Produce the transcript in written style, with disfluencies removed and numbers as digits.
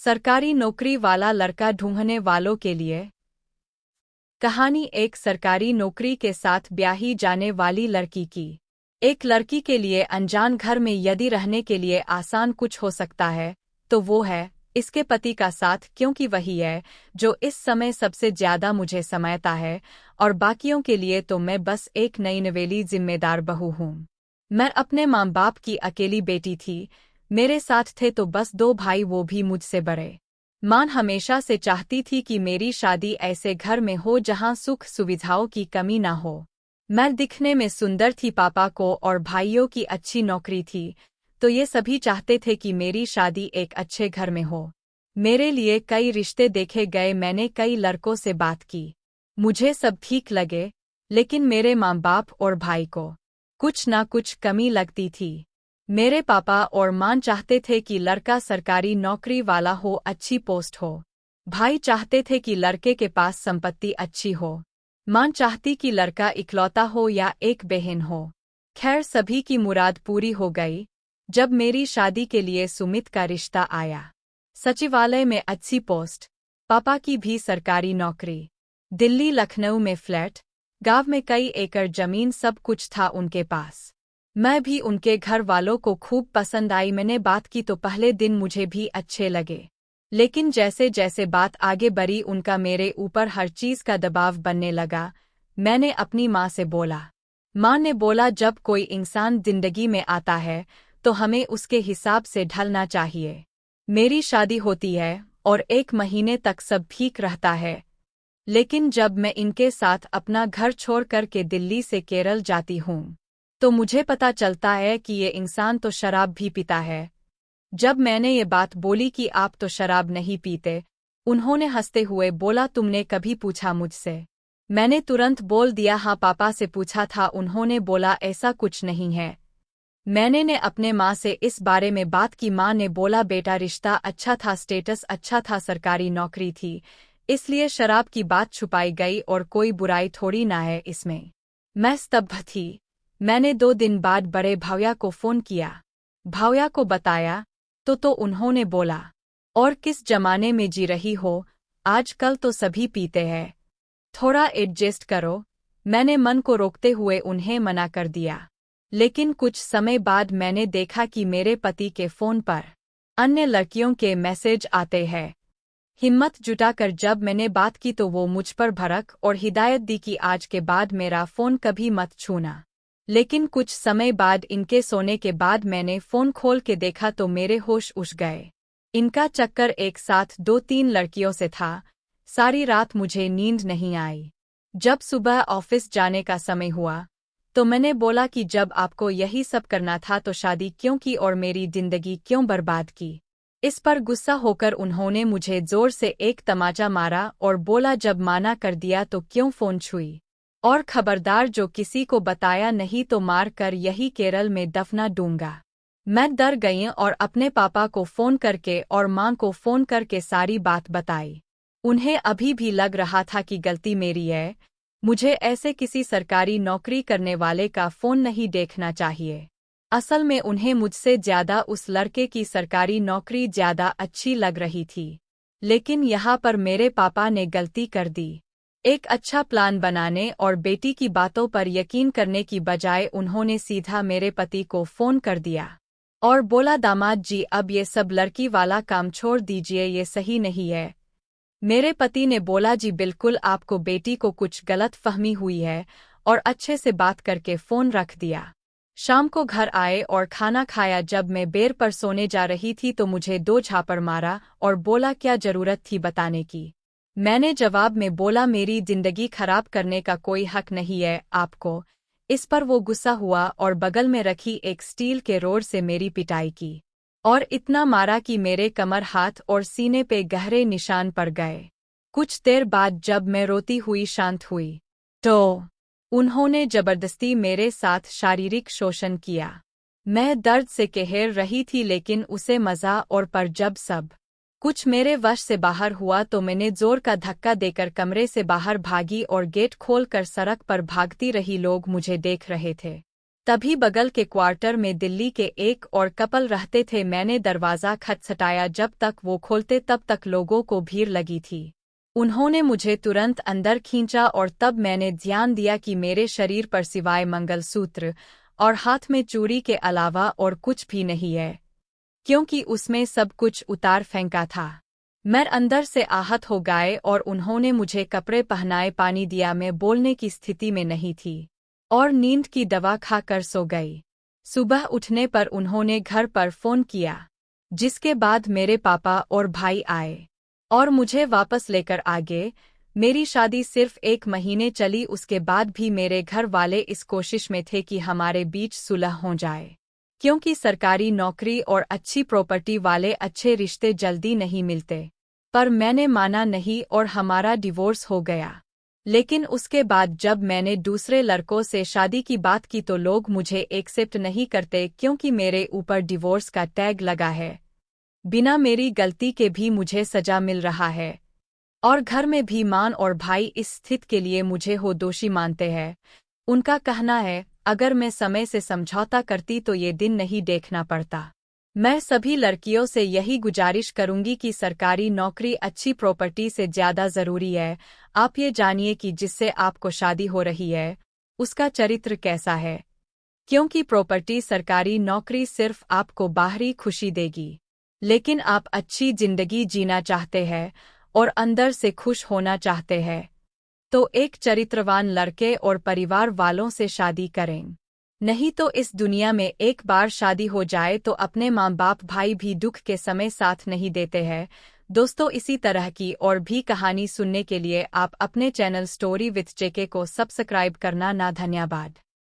सरकारी नौकरी वाला लड़का ढूंढने वालों के लिए। कहानी एक सरकारी नौकरी के साथ ब्याही जाने वाली लड़की की। एक लड़की के लिए अनजान घर में यदि रहने के लिए आसान कुछ हो सकता है तो वो है इसके पति का साथ, क्योंकि वही है जो इस समय सबसे ज्यादा मुझे समझता है और बाकियों के लिए तो मैं बस एक नई नवेली जिम्मेदार बहू हूँ। मैं अपने माँ बाप की अकेली बेटी थी। मेरे साथ थे तो बस 2 भाई, वो भी मुझसे बड़े। माँ हमेशा से चाहती थी कि मेरी शादी ऐसे घर में हो जहाँ सुख सुविधाओं की कमी ना हो। मैं दिखने में सुंदर थी, पापा को और भाइयों की अच्छी नौकरी थी, तो ये सभी चाहते थे कि मेरी शादी एक अच्छे घर में हो। मेरे लिए कई रिश्ते देखे गए, मैंने कई लड़कों से बात की। मुझे सब ठीक लगे, लेकिन मेरे माँ बाप और भाई को कुछ ना कुछ कमी लगती थी। मेरे पापा और माँ चाहते थे कि लड़का सरकारी नौकरी वाला हो, अच्छी पोस्ट हो। भाई चाहते थे कि लड़के के पास संपत्ति अच्छी हो। माँ चाहती कि लड़का इकलौता हो या एक बहन हो। खैर, सभी की मुराद पूरी हो गई जब मेरी शादी के लिए सुमित का रिश्ता आया। सचिवालय में अच्छी पोस्ट, पापा की भी सरकारी नौकरी, दिल्ली लखनऊ में फ्लैट, गांव में कई एकड़ जमीन, सब कुछ था उनके पास। मैं भी उनके घर वालों को खूब पसंद आई। मैंने बात की तो पहले दिन मुझे भी अच्छे लगे, लेकिन जैसे जैसे बात आगे बढ़ी उनका मेरे ऊपर हर चीज का दबाव बनने लगा। मैंने अपनी माँ से बोला। माँ ने बोला, जब कोई इंसान जिंदगी में आता है तो हमें उसके हिसाब से ढलना चाहिए। मेरी शादी होती है और 1 महीने तक सब ठीक रहता है, लेकिन जब मैं इनके साथ अपना घर छोड़ कर के दिल्ली से केरल जाती हूँ तो मुझे पता चलता है कि ये इंसान तो शराब भी पीता है। जब मैंने ये बात बोली कि आप तो शराब नहीं पीते, उन्होंने हंसते हुए बोला, तुमने कभी पूछा मुझसे? मैंने तुरंत बोल दिया, हाँ पापा से पूछा था। उन्होंने बोला, ऐसा कुछ नहीं है। मैंने अपने माँ से इस बारे में बात की। माँ ने बोला, बेटा रिश्ता अच्छा था, स्टेटस अच्छा था, सरकारी नौकरी थी, इसलिए शराब की बात छुपाई गई और कोई बुराई थोड़ी ना है इसमें। मैं स्तब्ध थी। मैंने 2 दिन बाद बड़े भैया को फोन किया। भैया को बताया तो उन्होंने बोला, और किस जमाने में जी रही हो, आजकल तो सभी पीते हैं, थोड़ा एडजस्ट करो। मैंने मन को रोकते हुए उन्हें मना कर दिया, लेकिन कुछ समय बाद मैंने देखा कि मेरे पति के फोन पर अन्य लड़कियों के मैसेज आते हैं। हिम्मत जुटाकर जब मैंने बात की तो वो मुझ पर भड़क और हिदायत दी कि आज के बाद मेरा फोन कभी मत छूना। लेकिन कुछ समय बाद इनके सोने के बाद मैंने फोन खोल के देखा तो मेरे होश उड़ गए। इनका चक्कर एक साथ 2-3 लड़कियों से था। सारी रात मुझे नींद नहीं आई। जब सुबह ऑफिस जाने का समय हुआ तो मैंने बोला कि जब आपको यही सब करना था तो शादी क्यों की और मेरी जिंदगी क्यों बर्बाद की। इस पर गुस्सा होकर उन्होंने मुझे जोर से एक तमाचा मारा और बोला, जब माना कर दिया तो क्यों फोन छुई, और खबरदार जो किसी को बताया नहीं तो मार कर यही केरल में दफना दूंगा। मैं डर गई और अपने पापा को फोन करके और माँ को फोन करके सारी बात बताई। उन्हें अभी भी लग रहा था कि गलती मेरी है, मुझे ऐसे किसी सरकारी नौकरी करने वाले का फोन नहीं देखना चाहिए। असल में उन्हें मुझसे ज्यादा उस लड़के की सरकारी नौकरी ज्यादा अच्छी लग रही थी। लेकिन यहाँ पर मेरे पापा ने गलती कर दी। एक अच्छा प्लान बनाने और बेटी की बातों पर यकीन करने की बजाय उन्होंने सीधा मेरे पति को फोन कर दिया और बोला, दामाद जी अब ये सब लड़की वाला काम छोड़ दीजिए, ये सही नहीं है। मेरे पति ने बोला, जी बिल्कुल, आपको बेटी को कुछ गलत फहमी हुई है, और अच्छे से बात करके फोन रख दिया। शाम को घर आए और खाना खाया। जब मैं बेड पर सोने जा रही थी तो मुझे 2 झापड़ मारा और बोला, क्या जरूरत थी बताने की। मैंने जवाब में बोला, मेरी जिंदगी खराब करने का कोई हक नहीं है आपको। इस पर वो गुस्सा हुआ और बगल में रखी एक स्टील के रोड से मेरी पिटाई की और इतना मारा कि मेरे कमर, हाथ और सीने पे गहरे निशान पड़ गए। कुछ देर बाद जब मैं रोती हुई शांत हुई तो उन्होंने जबरदस्ती मेरे साथ शारीरिक शोषण किया। मैं दर्द से कहर रही थी, लेकिन उसे मजा और पर जब सब कुछ मेरे वश से बाहर हुआ तो मैंने जोर का धक्का देकर कमरे से बाहर भागी और गेट खोलकर सड़क पर भागती रही। लोग मुझे देख रहे थे। तभी बगल के क्वार्टर में दिल्ली के एक और कपल रहते थे। मैंने दरवाज़ा खटखटाया, जब तक वो खोलते तब तक लोगों को भीड़ लगी थी। उन्होंने मुझे तुरंत अंदर खींचा और तब मैंने ध्यान दिया कि मेरे शरीर पर सिवाय मंगलसूत्र और हाथ में चूड़ी के अलावा और कुछ भी नहीं है, क्योंकि उसमें सब कुछ उतार फेंका था। मैं अंदर से आहत हो गए और उन्होंने मुझे कपड़े पहनाए, पानी दिया। मैं बोलने की स्थिति में नहीं थी और नींद की दवा खाकर सो गई। सुबह उठने पर उन्होंने घर पर फोन किया, जिसके बाद मेरे पापा और भाई आए और मुझे वापस लेकर आ गए। मेरी शादी सिर्फ 1 महीने चली, उसके बाद भी मेरे घर वाले इस कोशिश में थे कि हमारे बीच सुलह हो जाए, क्योंकि सरकारी नौकरी और अच्छी प्रॉपर्टी वाले अच्छे रिश्ते जल्दी नहीं मिलते। पर मैंने माना नहीं और हमारा डिवोर्स हो गया। लेकिन उसके बाद जब मैंने दूसरे लड़कों से शादी की बात की तो लोग मुझे एक्सेप्ट नहीं करते, क्योंकि मेरे ऊपर डिवोर्स का टैग लगा है। बिना मेरी गलती के भी मुझे सजा मिल रहा है और घर में भी मां और भाई इस स्थिति के लिए मुझे हो दोषी मानते हैं। उनका कहना है, अगर मैं समय से समझौता करती तो ये दिन नहीं देखना पड़ता। मैं सभी लड़कियों से यही गुजारिश करूंगी कि सरकारी नौकरी अच्छी प्रॉपर्टी से ज़्यादा ज़रूरी है। आप ये जानिए कि जिससे आपको शादी हो रही है उसका चरित्र कैसा है, क्योंकि प्रॉपर्टी, सरकारी नौकरी सिर्फ आपको बाहरी खुशी देगी, लेकिन आप अच्छी जिंदगी जीना चाहते हैं और अंदर से खुश होना चाहते हैं तो एक चरित्रवान लड़के और परिवार वालों से शादी करें। नहीं तो इस दुनिया में एक बार शादी हो जाए तो अपने माँ बाप भाई भी दुख के समय साथ नहीं देते हैं। दोस्तों, इसी तरह की और भी कहानी सुनने के लिए आप अपने चैनल स्टोरी विथ जेके को सब्सक्राइब करना ना। धन्यवाद।